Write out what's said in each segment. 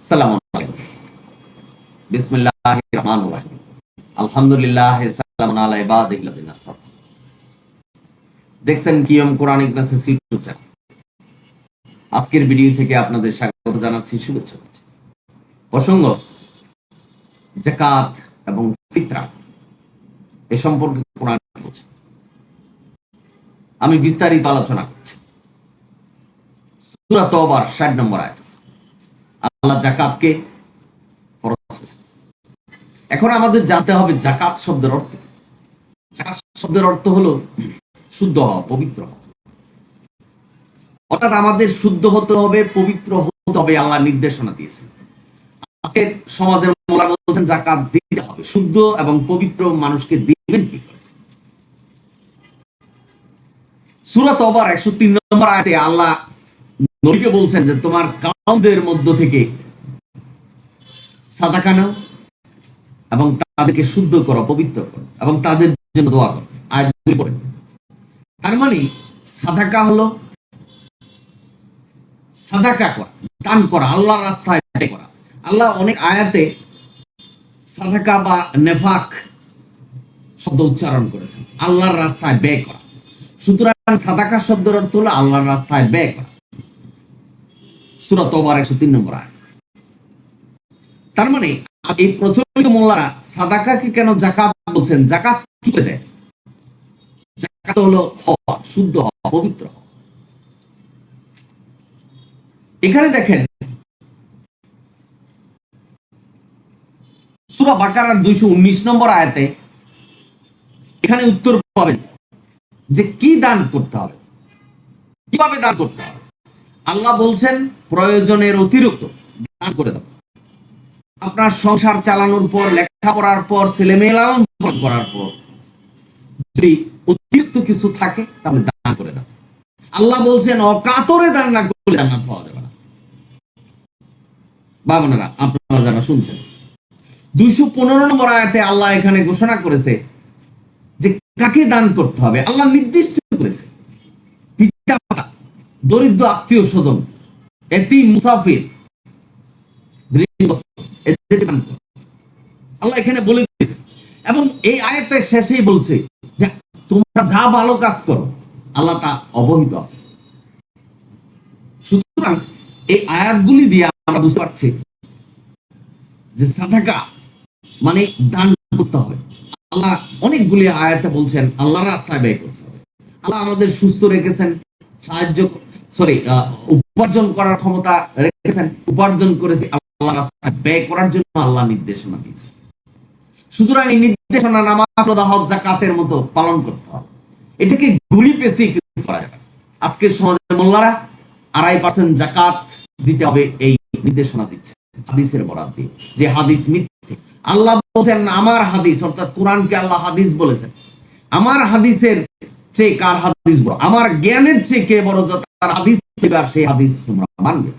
আসসালামু আলাইকুম। বিসমিল্লাহির রহমানির রহিম। আলহামদুলিল্লাহ সালামুন আলা ইবাদিল্লাযিনা আসতাফা। দেখছেন কিয়ম কোরআনিক ক্লাসেস ইউটিউব চ্যানেল। আজকের ভিডিও থেকে আপনাদের স্বাগত জানাচ্ছি, শুভেচ্ছা জানাচ্ছি। প্রসঙ্গ যাকাত এবং ফিতরা এ সম্পর্কে কোরআন বলছে। আমি বিস্তারিত আলোচনা করছি। সূরা তওবার ৬০ নম্বর আয়াত। আল্লাহ যাকাতকে ফরজ করেছেন। এখন আমাদের জানতে হবে যাকাত শব্দের অর্থ। যাকাত শব্দের অর্থ হলো শুদ্ধ হওয়া, পবিত্র হওয়া। অর্থাৎ আমাদের শুদ্ধ হতে হবে, পবিত্র হতে হবে, আল্লাহ নির্দেশনা দিয়েছেন। আজকের সমাজের মোল্লা বলছেন যাকাত দিতে হবে। শুদ্ধ এবং পবিত্র মানুষকে দিবেন কি করে? সূরা তওবার ১০৩ নম্বর আয়াতে আল্লাহ নবীকে বলছেন যে তোমার কাউমদের মধ্য থেকে সাদাকা নাও এবং তাদেরকে শুদ্ধ করো, পবিত্র করো এবং তাদের জন্য দোয়া করো। আয়াতগুলি পড়েন। তার মানে সাদাকা হলো সাদাকা করা, দান করা, আল্লাহর রাস্তায় ব্যয় করা। আল্লাহ অনেক আয়াতে সাদাকা বা নেফাক শব্দ উচ্চারণ করেছেন, আল্লাহর রাস্তায় ব্যয় করা। সুতরাং সাদাকা শব্দের অর্থ হলো আল্লাহর রাস্তায় ব্যয় করা। সূরা তওবার ১০৩ নম্বর আয়াত। তার মানে এই প্রচলিত মোল্লারা সাদাকাকে কেন যাকাত বলছেন? যাকাত কি দেয়? যাকাত হলো হওয়া, শুদ্ধ হওয়া, পবিত্র হওয়া। এখানে দেখেন সূরা বাকারার ২১৯ নম্বর আয়াতে এখানে উত্তর পাবেন যে কি দান করতে হবে, কিভাবে দান করতে হবে। আল্লাহ বলছেন প্রয়োজনের অতিরিক্ত দান করে দাও। আপনার সংসার চালানোর পর, লেখাপড়ার পর, ছেলে মেয়ে লালন পালন করার পর যদি অতিরিক্ত কিছু থাকে তাহলে দান করে দাও। আল্লাহ বলছেন অকাতরে দান না করলে জান্নাত পাওয়া যাবে না। বাবা আপনারা যারা শুনছেন, ২১৫ নম্বর আয়াতে আল্লাহ এখানে ঘোষণা করেছে যে কাকে দান করতে হবে। আল্লাহ নির্দিষ্ট করেছে পিতা মাতা, দরিদ্র আত্মীয় স্বজন, এতিম, মুসাফির, আল্লাহ এখানে বলে দিয়েছে। এবং এই আয়াতের শেষেই বলছে যে তোমরা যা ভালো কাজ করো আল্লাহ তা অবহিত আছে। সুতরাং এই আয়াতগুলি দিয়ে আমরা বুঝতে পারছি যে সাদাকা মানে দান করতে হবে। আল্লাহ অনেকগুলি আয়াতে বলছেন আল্লাহর রাস্তায় ব্যয় করতে হবে। আল্লাহ আমাদের সুস্থ রেখেছেন, উপার্জন করার ক্ষমতা রেখেছেন, উপার্জন করেছি আল্লাহর রাস্তায় ব্যয় করার জন্য আল্লাহ নির্দেশনা দিয়েছে। সুতরাং এই নির্দেশনা নামাজ, রোজা, হজ, যাকাতের মতো পালন করতে হবে। এটাকে ঘুরি পেঁচিয়ে কিছু করা যাবে। আজকের সমাজের মোল্লারা ২.৫% যাকাত দিতে হবে এই নির্দেশনা দিচ্ছে হাদিসের বরাত দিয়ে, যে হাদিস মিথ্যে। আল্লাহ বলছেন আমার হাদিস, অর্থাৎ কোরআনকে আল্লাহ হাদিস বলেছেন। আমার হাদিসের চেয়ে কার হাদিস বড়? আমার জ্ঞানের চেয়ে কে বড়? তার হাদিস সেই হাদিস তোমরা মানবে।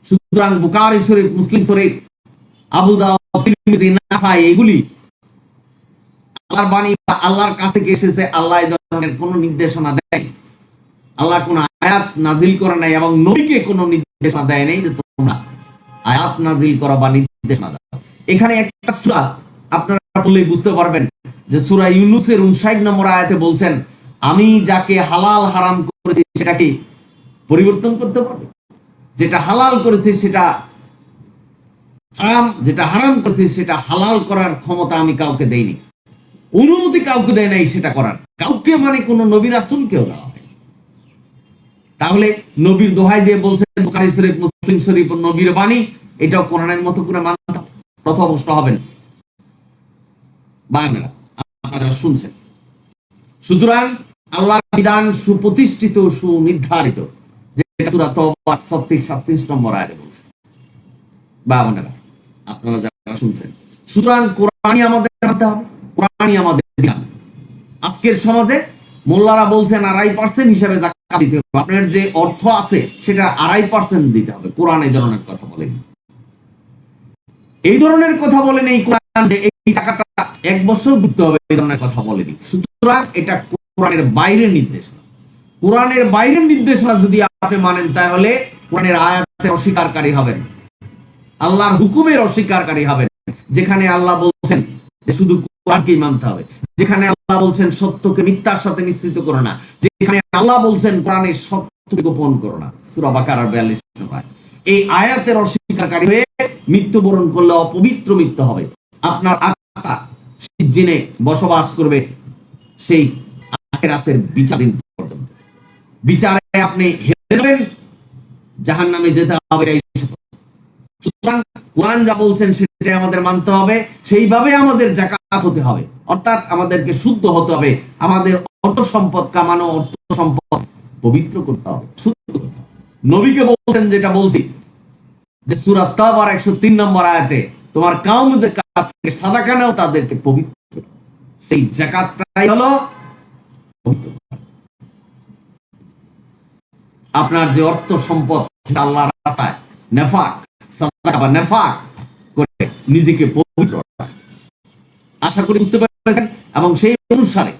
সুতরাং বুখারী শরীফ, মুসলিম শরীফ, আবু দাউদ, তিরমিজি, নাসাই এগুলি আল্লাহর বাণী বা আল্লাহর কাছ থেকে এসেছে। আল্লাহ এই ধরনের কোনো নির্দেশনা দেয়, আল্লাহ কোন আয়াত নাজিল করে নাই এবং নবীকে কোনো নির্দেশনা দেয় নাই যে তোমরা আয়াত নাজিল করা বা নির্দেশনা দাও। এখানে একটা সূরা আপনারা পড়লেই বুঝতে পারবেন যে সূরা ইউনূসের ৫৯ নম্বর আয়াতে বলছেন আমি যাকে হালাল হারাম করেছি সেটাকে পরিবর্তন করতে পারবে? যেটা হালাল করেছি সেটা হারাম, যেটা হারাম করেছি সেটা হালাল করার ক্ষমতা আমি কাউকে দেইনি, অনুমতি কাউকে দেয় নাই সেটা করার। কাউকে মানে কোন নবী রাসূলকেও দেওয়া হয়। তাহলে নবীর দোহাই দিয়ে বলছেন বুখারী শরীফ, মুসলিম শরীফ নবীর বাণী, এটাও কোরআনের মতো করে মানতে হবে, পথভ্রষ্ট হবেন বাংলা আপনারা শুনছেন। সুতরাং আল্লাহর বিধান সুপ্রতিষ্ঠিত, সুনির্ধারিত, যেটা সূরা তওবার ৩৬-৩৭ নম্বর আয়াতে বলছে। বাবানেরা আপনারা যারা শুনছেন, সুতরাং কোরআনই আমাদের মানতে হবে, কোরআনই আমাদের বিধান। আজকের সমাজে মোল্লারা বলছেন ২.৫% হিসাবে যাকাত দিতে হবে। আপনার যে অর্থ আছে সেটা ২.৫% দিতে হবে। কোরআন এই ধরনের কথা বলেনি। এই ধরনের কথা বলেনি কোরআন যে এই টাকাটা ১ বছর দিতে হবে, এই ধরনের কথা বলেনি। সুতরাং এটা কোরআনের বাইরের নির্দেশনা। কোরআনের বাইরের নির্দেশনা যদি আপনি মানেন তাহলে কোরআনের আয়াতের অস্বীকারী হবেন। আল্লাহর হুকুমের অস্বীকারী হবেন, যেখানে আল্লাহ বলছেন যে শুধু কোরআনকেই মানতে হবে, যেখানে আল্লাহ বলছেন সত্যকে মিথ্যার সাথে মিশ্রিত করো না, যেখানে আল্লাহ বলছেন কোরআনের সত্যকে গোপন করো না, সূরা বাকারার 42 নম্বর আয়াত। এই আয়াতের অস্বীকারী হয়ে মৃত্যুবরণ করলে অপবিত্র মৃত্যু হবে। আপনার আত্মা সিজ্জিনে বসবাস করবে সেই আখিরাতের বিচার দিন পর্যন্ত। বিচারে আপনি হেরে যাবেন, জাহান্নামে যেতে হবে। সুতরাং কোরআন যা বলছেন সেটাই আমাদের মানতে হবে, সেইভাবে আমাদের যাকাত হতে হবে, অর্থাৎ আমাদেরকে শুদ্ধ হতে হবে, আমাদের অর্থ সম্পদ কামানো, অর্থ সম্পদ পবিত্র করতে হবে, শুদ্ধ করতে হবে। নবীকে বলছেন, যেটা বলছি যে সূরা তাওবার 103 নম্বর আয়াতে, তোমার কাওমদের কাছ থেকে সাদাকা নাও, তাদেরকে পবিত্র। সেই যাকাতটাই হলো পবিত্র। আপনার যে অর্থ সম্পদ সেটা আল্লাহর রাস্তায় নেফাক, সাদাকা বা নেফাক করে নিজেকে পবিত্র রাখা। আশা করি বুঝতে পেরেছেন, এবং সেই অনুসারে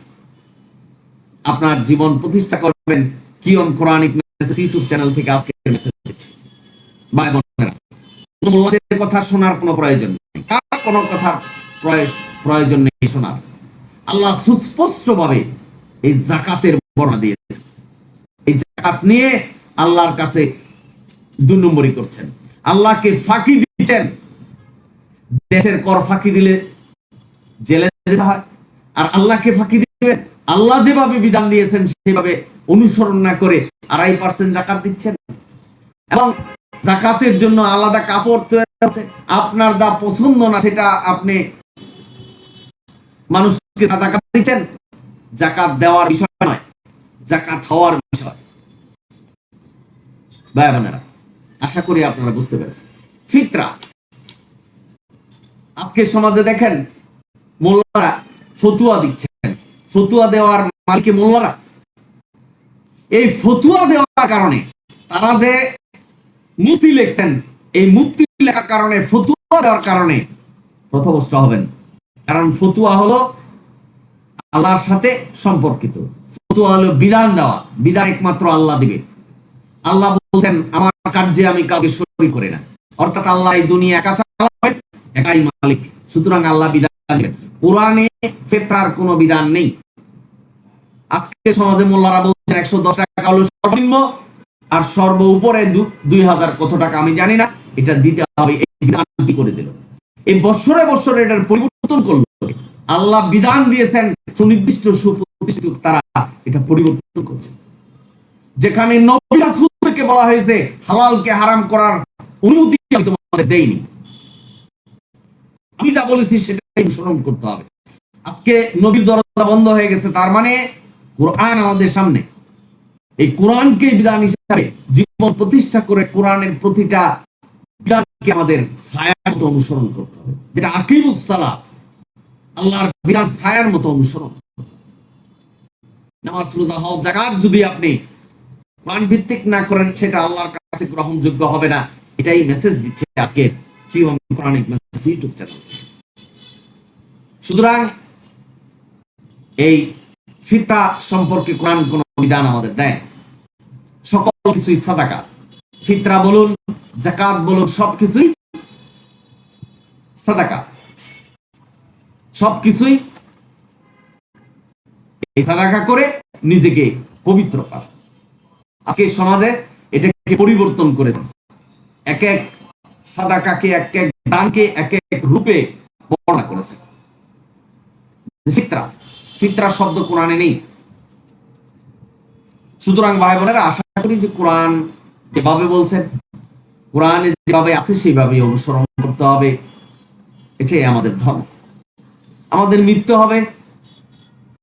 আপনার জীবন প্রতিষ্ঠা করবেন। কিয়ন কোরআনিক মেসেজ ইউটিউব চ্যানেল থেকে আজকে মেসেজ দিচ্ছি। ভাই বোনেরা, মোল্লাদের কথা শোনার কোনো প্রয়োজন নেই, কার কোনো কথার প্রয়োজন নেই শোনার। আল্লাহ সুস্পষ্টভাবে এই যাকাতের বর্ণনা দিয়েছে। এই যাকাত নিয়ে আল্লাহর কাছে 2 নম্বরই করছেন, আল্লাহকে ফাঁকি দিচ্ছেন। দেশের কর ফাঁকি দিলে জেলে যেতে হয়, আর আল্লাহকে ফাঁকি দিবেন, আল্লাহ যেভাবে বিধান দিয়েছেন সেভাবে অনুসরণ না করে 2.5% যাকাত দিচ্ছেন। এবং যাকাতের জন্য আলাদা কাপড় তৈরি হচ্ছে। আপনার যা পছন্দ না সেটা আপনি মানুষকে যাকাত দিচ্ছেন। যাকাত দেওয়ার বিষয় নয়, যাকাত হওয়ার বিষয়। ভাই বোনেরা, আশা করি আপনারা বুঝতে পেরেছেন। ফিতরা, আজকে সমাজে দেখেন মোল্লারা ফতুয়া দিচ্ছেন, ফতুয়া দেওয়ার মালিক মোল্লারা। এই ফতুয়া দেওয়ার কারণে তারা যে মুফতি লিখছেন, এই মুফতি লেখার কারণে, ফতুয়া দেওয়ার কারণে পথভ্রষ্ট হবেন। কারণ ফতুয়া হলো আল্লাহর সাথে সম্পর্কিত, ফতুয়া হলো বিধান দেওয়া, বিধান একমাত্র আল্লাহ দিবে। আল্লাহ বলছেন, আমার কার্যে আমি কাউকে শরীক করি না, অর্থাৎ আল্লাহ এই দুনিয়া একা চালাবেন, একাই মালিক। সুতরাং আল্লাহ বিধান দিবেন। কোরআনে ফিতরার কোনো বিধান নেই। আজকে সমাজে মোল্লারা বলছেন 110 টাকা হলো সর্বনিম্ন, আর সর্ব উপরে 2000 কত টাকা আমি জানি না, এটা দিতে হবে। এই বিধানটি করে দিল, এই বছরে বছরে এটার পরিবর্তন করলো। আল্লাহ বিধান দিয়েছেন সুনির্দিষ্ট, সুপ্রতিষ্ঠিত, তারা এটা পরিবর্তন করছে। যেখানে নবী রাসূলকে বলা হয়েছে হালালকে হারাম করার অনুমতি আমি তোমাদের দেইনি, আমি যা বলেছি সেটাই অনুসরণ করতে হবে। আজকে নবীর দরজা বন্ধ হয়ে গেছে, তার মানে কোরআন আমাদের সামনে। এই কোরআনকে বিধান হিসাবে জীবন প্রতিষ্ঠা করে কোরআনের প্রতিটা বিধানকে আমাদের ছায়ার মতো অনুসরণ করতে হবে। যেটা আকিমুস সালাত, আল্লাহর বিধান ছায়ার মতো অনুসরণ। নামাজ, রোজা, হজ, যাকাত যদি আপনি কোরআন ভিত্তিক না করেন, সেটা আল্লাহর কাছে গ্রহণযোগ্য হবে না। এটাই মেসেজ দিচ্ছে আজকে কোরআনিক মেসেজ ইউটিউব চ্যানেল। সুতরাং এই ফিতরা সম্পর্কে কোরআন কোন বিধান আমাদের দেয়? সকল কিছুই সাদাকা, ফিতরা বলুন, যাকাত বলুন, সবকিছুই সাদাকা, সবকিছুই এই সাদাকা করে নিজেকে পবিত্র করা। আজকে সমাজে এটাকে পরিবর্তন করেছে, এক এক সাদাকাকে, এক এক দানকে এক এক রূপে বর্ণনা করেছে। ফিতরা, ফিতরা শব্দ কোরআনে নেই। সুতরাং ভাই বোনেরা, আশা করি যে কোরআন যেভাবে বলছেন, কোরআনে যেভাবে আছে সেইভাবে অনুসরণ করতে হবে। এটাই আমাদের ধর্ম। আমাদের মৃত্যু হবে,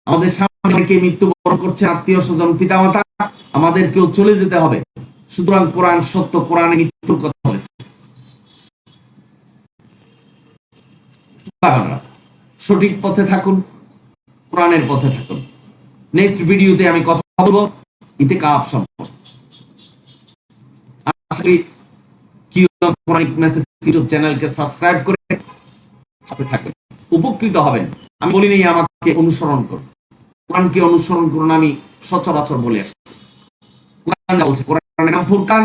আমাদের সামনে অনেকে মৃত্যুবরণ করছে, আত্মীয় স্বজন, পিতামাতা, আমাদেরকেও চলে যেতে হবে। সুতরাং কোরআন সত্য, কোরআনে মৃত্যুর কথা বলেছে। সঠিক পথে থাকুন, কোরআনের পথে থাকুন। নেক্সট ভিডিওতে আমি কথা বলবো ইতিকাফ সম্পর্কে। আশা করি কোরআনিক মেসেজ ইউটিউব চ্যানেলকে সাবস্ক্রাইব করে সাথে থাকবেন, উপকৃত হবেন। আমি বলি নাই আমাকে অনুসরণ করুন, কোরআনকে অনুসরণ করুন, আমি সচরাচর বলে আসছি। কোরআন বলছে, কোরআনের নাম ফুরকান,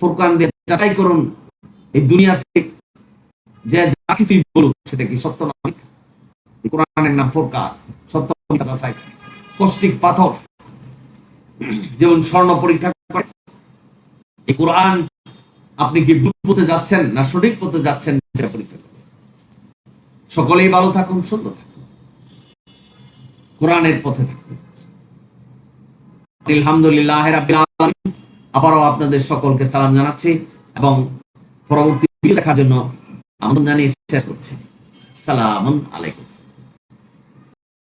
ফুরকান দিয়ে যাচাই করুন এই দুনিয়াতে যে যা কিছুই বলুক সেটা কি সত্য না মিথ্যা। এই কোরআনের নাম ফুরকান, সত্য মিথ্যা যাচাই করে। কষ্টিক পাথর যেমন স্বর্ণ পরীক্ষা করে, এই কোরআন আপনি কি ভুল পথে যাচ্ছেন না সঠিক পথে যাচ্ছেন সেটা পরীক্ষা করে। সকলেই ভালো থাকুন, সুন্দর থাকুন, কোরআনের পথে থাকুন। আলহামদুলিল্লাহ রাব্বিল আলামিন। আবারও আপনাদের সকলকে সালাম জানাচ্ছি এবং পরবর্তী ভিডিও দেখার জন্য আমন্ত্রণ জানিয়ে শেষ করছি। সালামুন আলাইকুম।